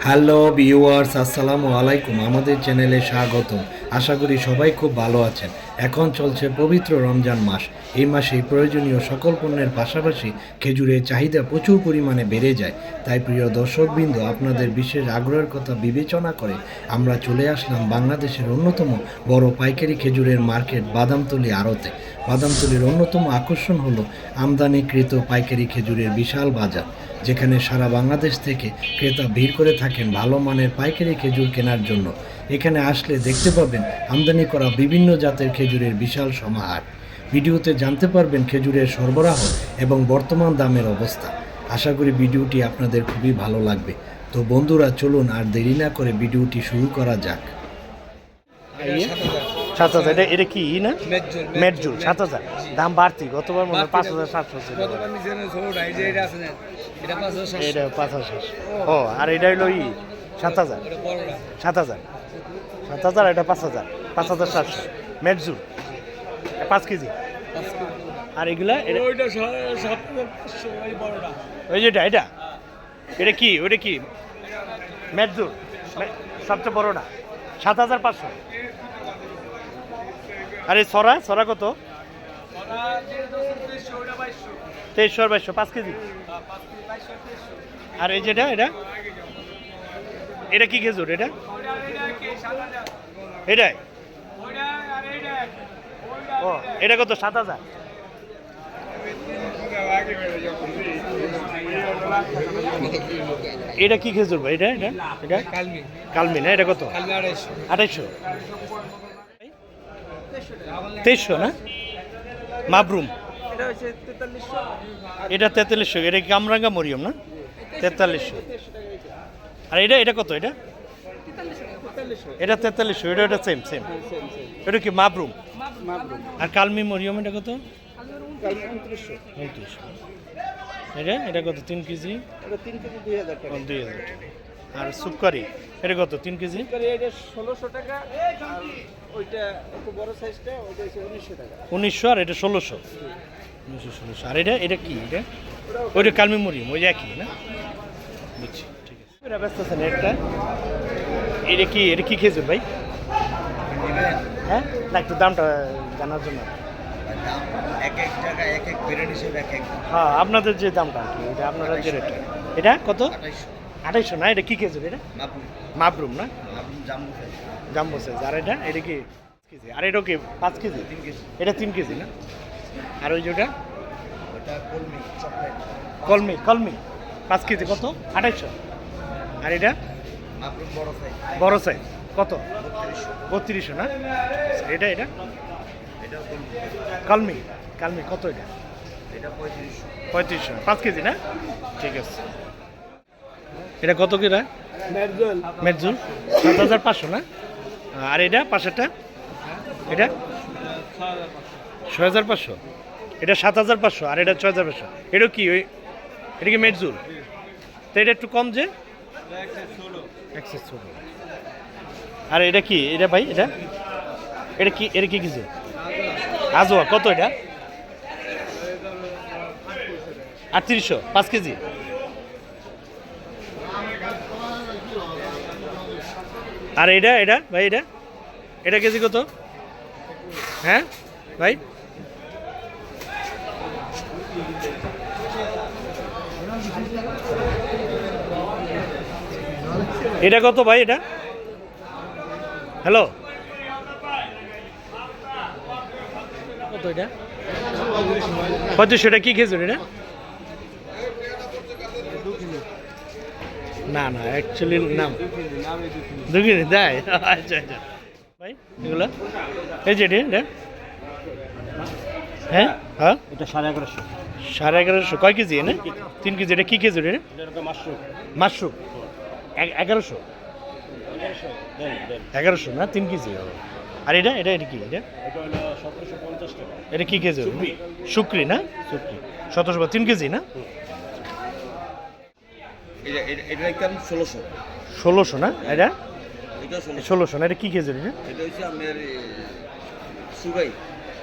Hello viewers, আসসালামু আলাইকুম। আমাদের চ্যানেলে স্বাগতম। আশা করি সবাই খুব ভালো আছেন। এখন চলছে পবিত্র রমজান মাস। এই মাসে প্রয়োজনীয় সকল পণ্যের পাশাপাশি খেজুরের চাহিদা প্রচুর পরিমাণে বেড়ে যায়। তাই প্রিয় দর্শকবৃন্দ, আপনাদের বিশেষ আগ্রহের কথা বিবেচনা করে আমরা চলে আসলাম বাংলাদেশের অন্যতম বড় পাইকারি খেজুরের মার্কেট বাদামতলী আড়তে। বাদামতলীর অন্যতম আকর্ষণ হলো আমদানিকৃত পাইকারি খেজুরের বিশাল বাজার, যেখানে সারা বাংলাদেশ থেকে ক্রেতা ভিড় করে থাকেন ভালো মানের পাইকারি খেজুর কেনার জন্য। এখানে আসলে দেখতে পাবেন আমদানি করা বিভিন্ন জাতের খেজুরের বিশাল সমাহার। ভিডিওতে জানতে পারবেন খেজুরের সরবরাহ এবং বর্তমান দামের অবস্থা। আশা করি ভিডিওটি আপনাদের খুবই ভালো লাগবে। তো বন্ধুরা, চলুন আর দেরি না করে ভিডিওটি শুরু করা যাক। 7,000 এটা কি না মেটজুল 7,000 দাম বাড়তি, গতবার মনে হয় 5,700 ছিল। এটা 5,000। ও আর এটা হলো 7,000 7,000 7,000, এটা 5,000 5,700 মেটজুল 5 কেজি। আর এগুলা ওই যেটা এটা এটা কি ওইটা কি মেটজুল সবচেয়ে বড়টা 7,500। আরে সরা সরা কত? 2300 আর 2200 5 কেজি। আর এই যেটা এটা এটা কি খেজুর? এটা এটাই ও এটা কত? 7,000। এটা কি খেজুর ভাই? এটা এটা এটা কালমি না? এটা কত? 2,800 2300 না? মাবরুম এটা 4300। এটা কি কামরাঙ্গা মরিয়ম না? 4300। আর এটা এটা কত? এটা এটা 4300। এটা এটা সেম সেম। এটা কি মাবরুম? আর কালমি মরিয়ম এটা কত? 2900। এটা এটা কত? 3 কেজি? 2,000 টাকা। আর সুপকারি এটা কত? 3 কেজি? এটা 1600 টাকা। আর ওইটা একটু বড় সাইজটা ওইটা হচ্ছে 1900 টাকা। 1900 আর এটা 1600। 1900 আর এটা এটা কি? এটা ওইটা কালমি মরিয়ম ওই একই না? বুঝছি, ঠিক আছে। এটা ব্যস্ত আছেন একটা এটা কি? এটা কি খেয়েছেন ভাই? হ্যাঁ না, একটু দামটা জানার জন্য। এক এক জায়গায় এক এক ব্র্যান্ড হিসেবে এক এক। হ্যাঁ, আপনাদের যে দামটা আর কি, এটা আপনারা যে রেটটা। এটা কত? 2,800 না? এটা কি খেয়েছেন? এটা মাবরুম না? Jumbo size. আর এটা এটা কি কেজি? আর এটা কি 5 কেজি? 3 কেজি। এটা 3 কেজি না? আর ওই যেটা কলমি কলমি 5 কেজি কত? 2,800। আর এটা বড় সাইজ কত? 3200 না? এটা এটা কালমি কালমি কত? এটা 3500 5 কেজি না? ঠিক আছে। এটা কত কিরা? মেটজুল 7,500 না? আর এটা পাশেরটা এটা 6,500। এটা 7,500 আর এটা 6,500। এটা কি ওই এটা কি মেটজুল? তো এটা একটু কম যে 116। আর এটা কি? এটা ভাই এটা এটা কি? এটা কি কিছু আজোয়া কত? এটা 3800 5 কেজি। আর এটা এটা ভাই এটা এটা কেজি কত? হ্যাঁ ভাই এটা কত ভাই? এটা হ্যালো কত? এটা 3500। এটা কি খেজুর? এটা না না অ্যাকচুয়ালি নাম 2 কেজি দেয়। আচ্ছা আচ্ছা ভাই এগুলো এই যে এটা হ্যাঁ হ্যাঁ এটা 1150। 1150 কয় কেজি? না 3 কেজি। এটা কি খেজুর? এটা মাশরুম 1100 1100 না? 3 কেজি। আর এটা এটা এটা কি? এটা 1750 টাকা। এটা কি কেজি? শুকরি না? শুকরি 1700 3 কেজি না? এটা একদম 1600। 1600 না? এটা এটা 1600 না? এটা কি কেজি? এটা হচ্ছে আপনার সুগাই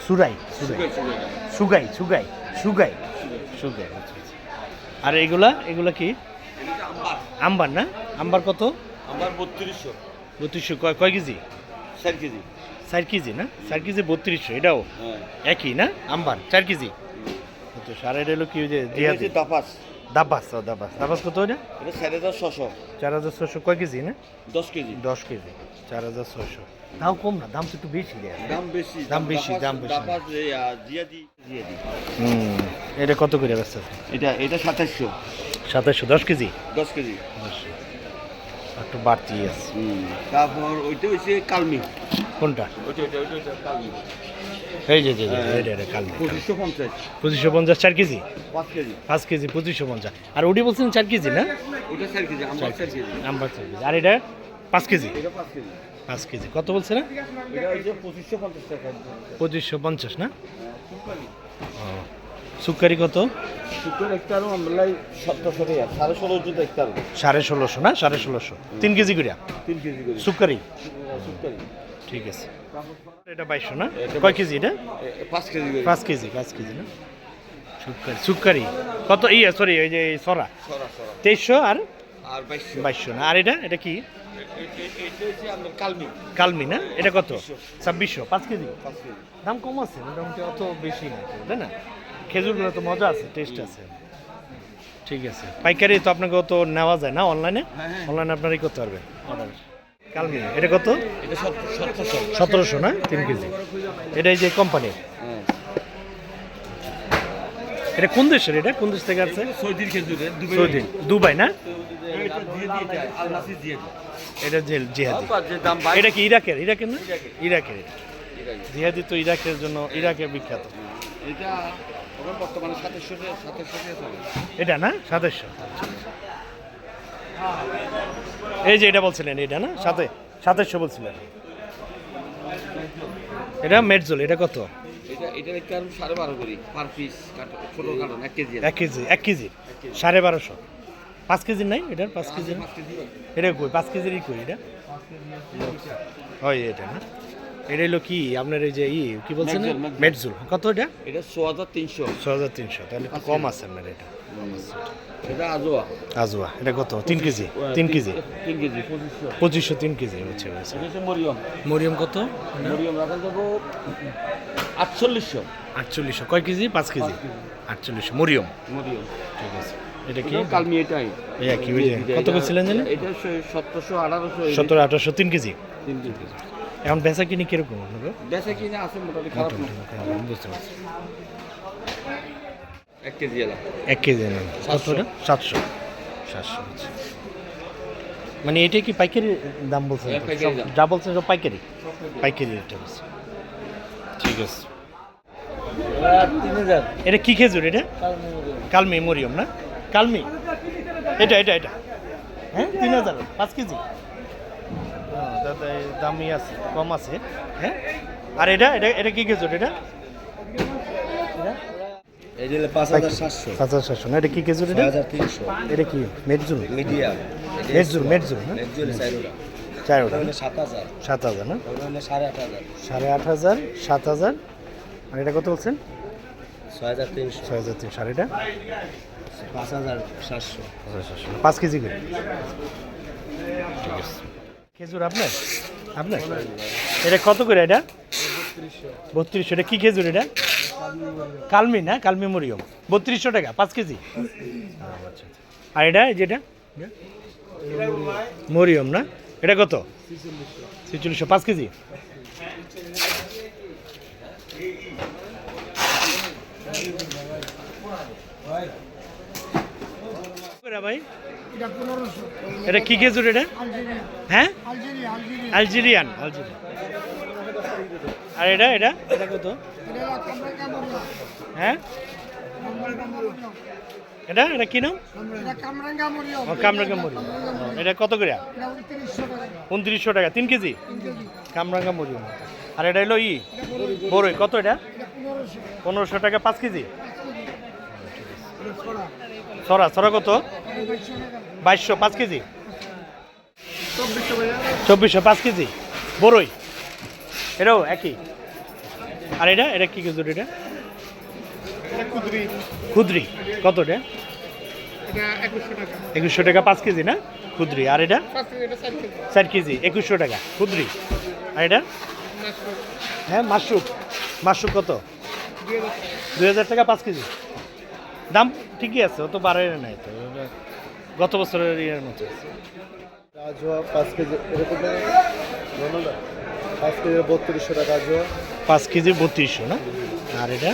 সুরাই সুরাই সুগাই সুগাই সুগাই সুগাই। আচ্ছা আচ্ছা। আর এগুলা এগুলা কি? আম্বার না? আম্বার কত? আমার 3200 3200 কয় কেজি? 4 কেজি। 4 কেজি না? 4 কেজি 3200, এটাও হ্যাঁ একই না? আম্বার 4 কেজি। তো সার এটা হলো কি ওই যে এটা জিহাদি হচ্ছে দাপাস। দাবাস কত এটা? এটা 4600 4600 কয় কেজি না? 10 কেজি। 10 কেজি 4600। দাম কম না, দাম তো একটু বেশি দেয়। দাম বেশি। দাম বেশি। দাপাস জিয়াদি। এটা কত করে ব্যস্ত আছে? এটা 2700 2700 10 কেজি। 10 কেজি। একটু বাড়তি আছে। তারপর ওইটা হচ্ছে কালমি। কোনটা? ওইটা কালমি। এই যে এটা কালমি 2550 2550 4 কেজি। 5 কেজি। 5 কেজি 2550। আর ওটি বলছেন 4 কেজি না? ওটা 4 কেজি, আমার 4 কেজি। Amber 4 KG. আর এটা 5 কেজি। এটা 5 কেজি। 5 কেজি কত বলছে না? এটা হচ্ছে 2550 টাকা। 2550 না? ও সুকারি কত? শুক্র একটারও আমরা 1700 টাকা, 1650 জুতো একটারও। 1650 না? 1650 3 কেজি করে 3 কেজি করে। সুকারি। শুক্র ঠিক আছে। এটা 2200 না? কয় কেজি এটা? 5 কেজি করে। 5 কেজি না? সুকারি কত? সরি ওই যে সরা সরা 2300 আর আর 2200। 2200 না? আর এটা কি? এটা হচ্ছে আপনার কালমি। কালমি না? এটা কত? 2600 5 কেজি। 5 কেজি। দাম কম আছে মোটামুটি, অত বেশি না, তাই না? খেজুরগুলো তো মজা আছে, টেস্ট আছে। ঠিক আছে, পাইকারি তো আপনাকে তো নেওয়া যায় না অনলাইনে? হ্যাঁ। অনলাইনে আপনারই করতে পারবেন অর্ডার। কালমি এটা কত? এটা 1700। 1700 না? 3 কেজি। এটা এই যে কোম্পানির। হ্যাঁ। এটা কোন দেশের? এটা কোন দেশ থেকে আসছে? সৌদির খেজুরে সৌদি, দুবাই না? এটা দিয়ে দিয়ে আল নাসির দিয়ে। এটা জিহাদি। যে দাম বাড়ে। এটা কি ইরাকের না? ইরাকের। এটা জিহাদি তো ইরাকের জন্য, ইরাকের বিখ্যাত। এটা এখন বর্তমানে 2700 টাকা চলে। এটা না? 2700। এই যে এটা বলছিলেন, এটা না? 2700 বলছিলেন। এটা মেটজুল, এটা কত? এটা একটু আর 12.5 করি পার পিস ছোট কারণ 1 কেজি। 1 কেজি 1250। 5 কেজির নাই এটার? 5 কেজি না? 5 কেজি। এটা কই 5 কেজিরই কই এটা? হয় এটা না? এটা হলো কি আপনার এই যে কি বলছেন? মেটজুল। মেটজুল কত এটা? এটা 6300। 6300, তাহলে একটু কম আছে আপনার এটা। এটা আজোয়া। আজওয়া এটা কত? 3 কেজি। 3 KG 3 KG 2500। 2500 3 কেজি হচ্ছে। এটা হচ্ছে মরিয়ম। মরিয়ম কত? মরিয়ম রাখা যাবো 4800। 4800 কয় কেজি? 5 কেজি 4800 মরিয়ম। মরিয়ম। ঠিক আছে। এটা কি? এটাও কালমি এটাই। এই কি ওই যে কত করছিলেন জানেন? এটা 1700 1800। 17 1800 3 কেজি। 3 কেজি। এখন বেচা কিনি কিরকম আপনাদের? বেচা কিনে আছে মোটামুটি খারাপ না। বুঝতে পারছি। 1 কেজি এলা 1 কেজি নেন কতটা? 700 হচ্ছে। মানে এটা কি পাইকারি দাম বলছেন? হ্যাঁ, পাইকারি দাম। যা বলছেন সব পাইকারি রেটটা বলছে। ঠিক আছে। 3000। এটা কি খেজুর এটা? কালমি মরিয়ম না? কালমি এটা হ্যাঁ 3000 5 কেজি। দাদা দামই আছে, কম আছে। হ্যাঁ। আর এটা কি খেজুর এটা? এটা 5700। 5700 না? এটা কি খেজুর এটা? 6300। এটা কি মেটজুল? মিডিয়াম। মেটজুল না? নেকজুল সাইরোটা। 7000। 7000 না? ওটা হলো 8500। 8500 7000। আর এটা কত বলছেন? 6300। 6300। আর এটা 5700। 5 কেজি করে। ঠিক আছে। খেজুর আপনার? এটা কত করে এটা? 3200। এটা কি খেজুর এটা? কালমি না? কালমি মরিয়ম 3200 টাকা 5 কেজি। আচ্ছা। আর এটা যেটা মরিয়ম না? এটা কত? 4600 5 কেজি। ভাই এটা কি খেজুর এটা? হ্যাঁ আলজেরিয়ান। আর এটা কত? হ্যাঁ এটা কি নাম? কামরাঙ্গা মরিয়ম। এটা কত করে? 2900 টাকা 3 কেজি কামরাঙ্গা মরিয়ম। আর এটা হলো বড়ই কত? এটা 1500 টাকা 5 কেজি। সরা কত? 2200 5 কেজি। 2400 5 কেজি বড়ই। এটাও একই। আর এটা কি খেজুর? এটা খুদরি কত? এটা এটা 2100 টাকা 2100 টাকা 5 কেজি না খুদ্রি। আর এটা 5 কেজি এটা 4 কেজি 4 কেজি 2100 টাকা খুদ্রি। আর এটা মাশরুম হ্যাঁ মাশরুম, মাশরুম কত? 2000 2000 টাকা 5 কেজি। দাম ঠিকই আছে, অত বাড়ে নাই তো, গত বছরের ইয়ের মতো আছে। রাজুয়া 5 কেজি এরকম 5 কেজি 3200 টাকা রাজুয়া। 5 কেজি 3200 না। আর এটা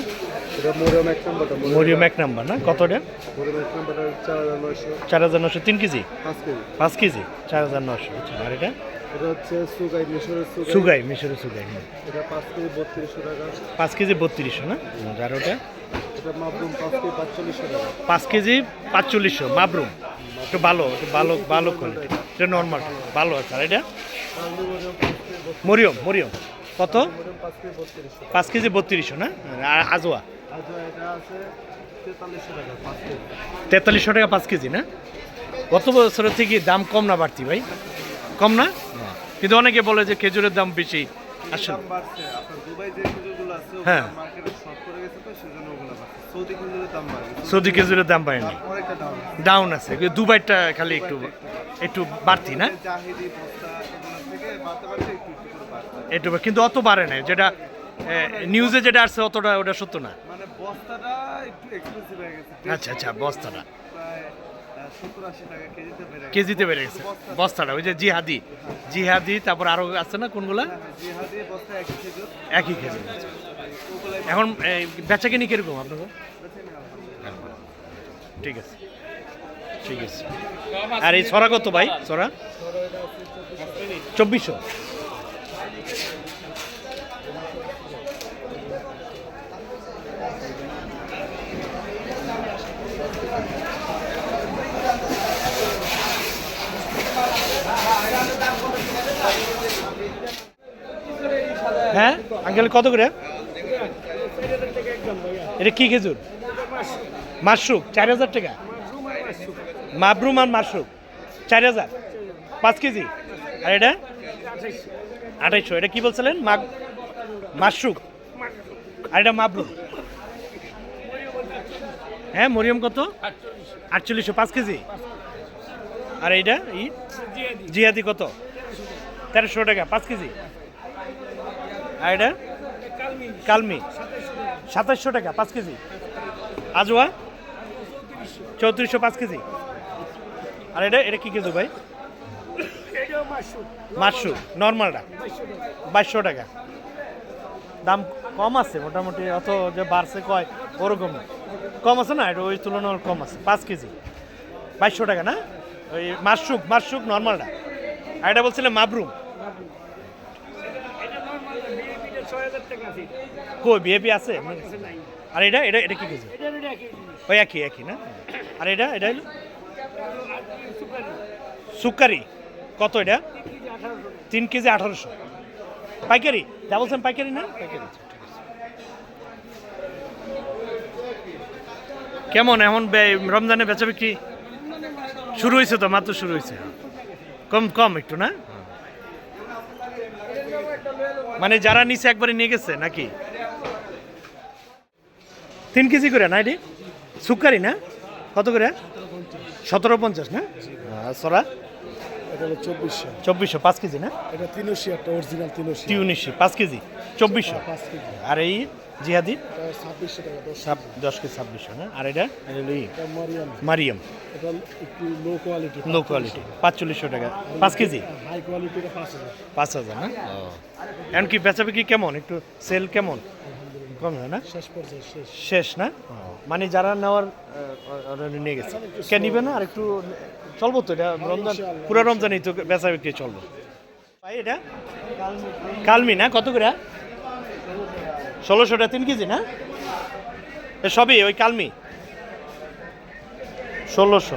এটা মরিয়ম এক নম্বরটা মরিয়ম 1 নাম্বার না, কত এটা? মরিয়ম এক নম্বরটা 4900 4900 3 কেজি 5 কেজি। 5 কেজি 4900। আচ্ছা, আর এটা এটা হচ্ছে সুগাই মিশরের সুগাই। সুগাই, মিশরের সুগাই। এটা 5 কেজি 3200 টাকা। 5 কেজি 3200 না। আর ওটা এটা মাবরুম 5 কেজি 4500 টাকা। 5 কেজি 4500 মাবরুম, একটু ভালো, একটু ভালো ভালো কোয়ালিটি, এটা নর্মাল ভালো আছে। আর এটা মরিয়ম, মরিয়ম কত? মরিয়ম 5 কেজি 3200। 5 কেজি 3200 না। আর আজওয়া রাজুয়া এটা আছে 4300 টাকা 5 কেজি। 4300 টাকা 5 কেজি না। গত বছরের থেকে দাম কম না বাড়তি ভাই? কম না, কিন্তু অনেকে বলে যে খেজুরের দাম বেশি। আসলে দাম বাড়ছে। আপনার দুবাই যে খেজুরগুলো আছে হ্যাঁ। ওগুলো মার্কেটে শর্ট করে গেছে তো সেজন্য ওগুলো বাড়ছে। সৌদি খেজুরের দাম বাড়ছে। সৌদি খেজুরের দাম বাড়েনি, অনেকটা দাম আছে। ডাউন আছে, কিন্তু দুবাইটা খালি একটু একটু বাড়তি না, জাহিদি বস্তা এগুলো থেকে বাড়তে বাড়তে একটু একটু করে বাড়ছে। একটু, কিন্তু অত বাড়ে নাই। যেটা নিউজে যেটা আসছে অতটা ওটা সত্য না। মানে বস্তাটা একটু এক্সপেন্সিভ হয়ে গেছে। আচ্ছা আচ্ছা, বস্তাটা প্রায় 70-80 টাকা কেজিতে বেড়ে গেছে। কেজিতে বেড়ে গেছে বস্তাটা। ওই যে জিহাদি, জিহাদি, তারপর আরো আছে না কোনগুলা? জিহাদি বস্তা 1 কেজি। একই কেজি। এখন বেচা কিনি কিরকম আপনার? ঠিক আছে, ঠিক আছে। আর এই ছড়া কত ভাই? ছড়া 2400। হ্যাঁ আঙ্কেল কত করে? এটা কি খেজুর? মাশরুম 4000 টাকা। মাবরুম আর মাশরুম 4000 5 কেজি। আর এটা 2800। এটা কি বলছিলেন? মাশরুম। আর এটা মাবরুম। হ্যাঁ মরিয়ম কত? 4800 5 কেজি। আর এইটা জিহাদি কত? 1300 টাকা 5 কেজি। আর এটা কালমি 2700 টাকা 5 কেজি। Ajwa 3400 5 KG. আর এটা এটা কি কেজি ভাই? মাশরুম নর্মালটা 2200 টাকা। দাম কম আছে মোটামুটি, অত যে বাড়ছে কয় ওরকম কম আছে না, এটা ওই তুলনায় কম আছে। 5 কেজি 2200 টাকা না। ওই মাশরুম, মাশরুম নর্মালটা। আর এটা বলছিলেন মাবরুম কই বিএপি আছে? আর এটা এটা এটা কি কেজি? ওই একই একই না। আর এটা এটা হলো সুকারি কত? এটা 3 কেজি 1800 পাইকারি। যা বলছেন পাইকারি না? পাইকারি। কেমন এখন রমজানে বেচা বিক্রি শুরু হয়েছে তো, মাত্র শুরু হয়েছে, কম কম একটু না। মানে যারা নিচে একবারে নিয়ে গেছে নাকি? 3 কেজি করে না? এটি সুকারি না? কত করে? 1750 না। সরা এটা হলো 2400। 2400 5 কেজি না। এটা 300 একটা অরিজিনাল 300। 300 5 কেজি 2400। 5 কেজি। আর এই জিহাদি এটা 2600 টাকা 10 কেজি 2600 না। আর এটা এটা মারিয়াম। মারিয়াম এটা একটু লো কোয়ালিটি। লো কোয়ালিটি 4500 টাকা 5 কেজি। হাই কোয়ালিটিটা 5000। 5000 না। এখন কি বেচা বিক্রি কেমন? একটু সেল কেমন? কম হয় না, শেষ পর্যায়ে শেষ। শেষ না। মানে যারা নেওয়ার নিয়ে গেছে কে নিবে না? আর একটু চলবো তো, এটা রমজান, পুরো রমজানই তো বেচা বিক্রি চলবে ভাই। এটা কালমি না, কত করে? 1600 টাকা 3 কেজি না। সবই ওই কালমি 1600।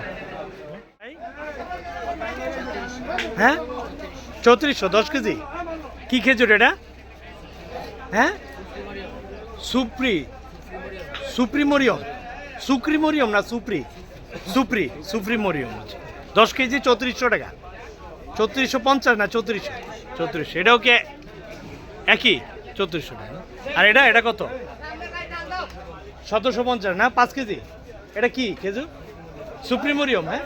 হ্যাঁ 3400 10 কেজি। কি খেজুর এটা? হ্যাঁ সুপ্রি, সুপ্রিমোরিয়াম, সুক্রিমোরিয়াম না সুপ্রি, সুপ্রি, সুপ্রিমোরিয়াম 10 কেজি 3400 টাকা। 3450 না 3400, 3400। এটাও কি একই 3400 টাকা? আর এটা এটা কত? 1750 না 5 কেজি। এটা কি খেজুর? সুপ্রিমোরিয়াম, হ্যাঁ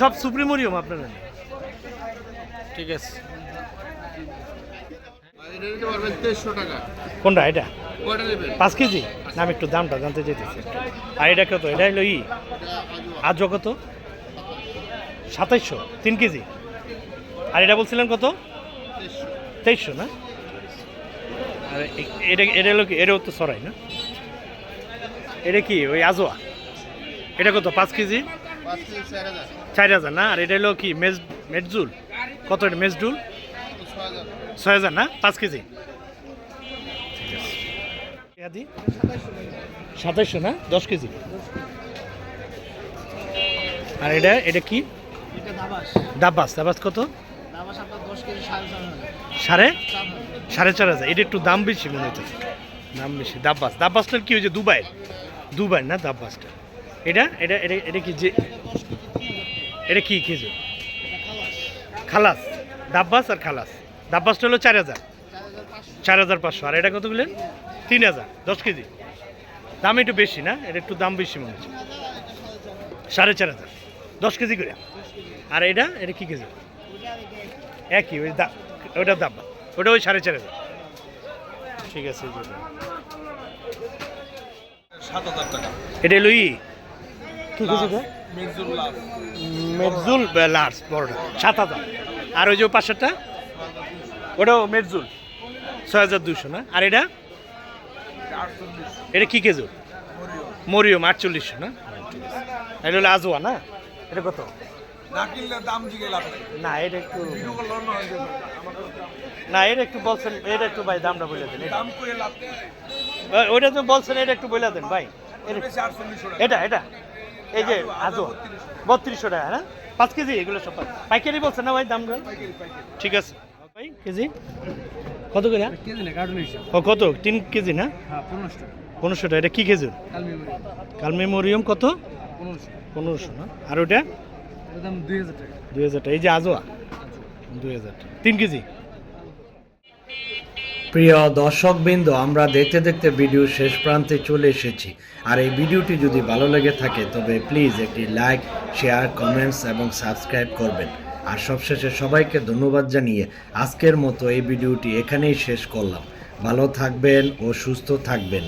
সব সুপ্রিমোরিয়াম আপনারা নেন। ঠিক আছে, এটা নিতে পারবেন 2300 টাকা। কোনটা এটা? কয়টা নেবেন? 5 কেজি না, আমি একটু দামটা জানতে চাইতেছি। আর এটা কত? এটা হলো আজ কত? 2700, 3 কেজি। আর এটা বলছিলেন কত? 2300 না? আর এটা এটা হলো কি? এটাও তো সরাই না? এটা কি ওই আজোয়া? এটা কত? 5 কেজি 5 কেজি 4000। 4000 না? আর এটা হলো কি মেজজুল? কত এটা মেজজুল? 6000। 6000 না? 5 কেজি। ঠিক আছে, 2700 না? 10 কেজি। আর এটা এটা কি? এটা দাবাস। দাবাস কত? দাবাস আপনার 10 কেজি 4.5 সাড়ে 4,500। এটা একটু দাম বেশি মনে হচ্ছে, দাম বেশি। দাব্বাসটার কি ওই যে দুবাই না দাব্বাসটা? এটা এটা এটা এটা কি যে এটা কি কেজি? খালাস, দাব্বাস আর খালাস। দাব্বাসটা হলো 4000, 4500। আর এটা কত বললেন? 3000, 10 কেজি। দাম একটু বেশি না? এটা একটু দাম বেশি মনে হচ্ছে। 4,500, 10 কেজি করে। আর এটা এটা কি কেজি? একই ওই ওটা দাব্বা, ওটা ওই 4,500। ঠিক আছে, 7000 টাকা। এটা লই কি কেজি? মিরজুল্লাহ মেজজুল লার্জ বড়টা 7000। আর ওই যে পাশেরটা ওটাও মেজজুল 6200 না? আর এটা এটা কি কেজি? মরিয়ম 4800 না? এটা হলো আজোয়া না? এটা কত? না কিনলে দাম জিগে লাভ নেই। না এটা একটু ভিডিও কল লন হয় না, এটা একটু বলছেন, এটা একটু ভাই দামটা বলে দেন। দাম করে লাভ নেই। ওইটা তো বলছেন, এটা একটু বলে দেন ভাই। এটা- 4800 টাকা। এটা এটা এই যে আজো 3200 টাকা না? 5 কেজি এগুলো সব পাইকারি বলছেন না ভাই দামগুলো? ঠিক আছে ভাই, কেজি কত করে? কেজি না কার্টুন হিসাব। ও কত? 3 কেজি না? হ্যাঁ 1500 টাকা। 1500 টাকা। এটা কি কেজি? কালমি মুড়ি কালমি মরিয়ম কত? 1500। 1500 না? আর ওটা এর দাম 2000 টাকা। 2000 টাকা। এই যে আজোয়া 2000 টাকা, 3 কেজি। প্রিয় দর্শকবৃন্দ, আমরা দেখতে দেখতে ভিডিও শেষ প্রান্তে চলে এসেছি। আর এই ভিডিওটি যদি ভালো লেগে থাকে তবে প্লিজ একটি লাইক, শেয়ার, কমেন্টস এবং সাবস্ক্রাইব করবেন। আর সবশেষে সবাইকে ধন্যবাদ জানিয়ে আজকের মতো এই ভিডিওটি এখানেই শেষ করলাম। ভালো থাকবেন ও সুস্থ থাকবেন।